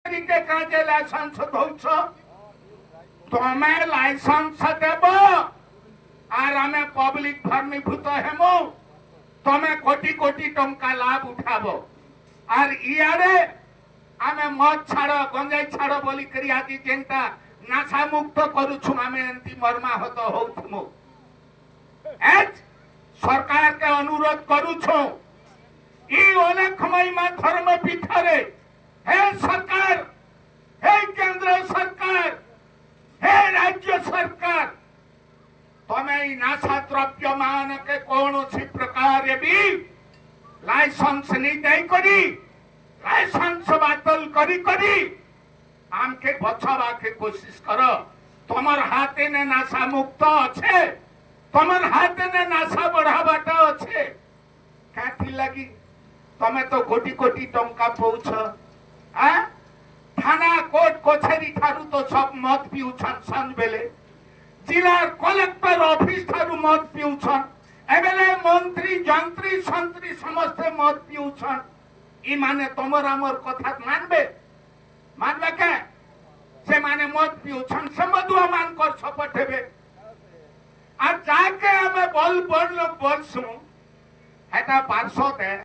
के काजे लाइसेंस दौछ तमे लाइसेंस देव आर आमे पब्लिक भरणीभूत हेमु तमे कोटी कोटी टंका लाभ उठाबो आर इयारे आमे मद छाड़ गंजाई छाड़ बोली करी आज जेनटा नाशा मुक्त करूछु आमे एंती मर्माहत होउथमु एज सरकार के अनुरोध करूछु ई ओलेखमय मा धर्म पीठरे हे सरकार हे केंद्र सरकार हे राज्य सरकार तमे ई नाशा द्रव्य मान के कौनसी प्रकार भी लाइसेंस नहीं दे करी लाइसेंस बातल करी करी आमके बचावा के कोशिश करो तमर हाथे ने नाशा मुक्त अच्छे तमर हाथे ने नाशा बढ़ावाटा अच्छे काठी लगी तमे तो कोटी कोटी टंका पौछ थाना कोर्ट कचेरी ठारू तो सब मत पिउछन सन बेले जिला कलेक्टर ऑफिस ठारू मत पिउछन एबेले मंत्री जंत्री संत्री समस्त मत पिउछन ई माने तमर आमर कथा मानबे मानबे के से माने मत पिउछन से मधुआ मान कर सपट हेबे आ जाके हमें बल बल बल सुनु हेटा 500 दे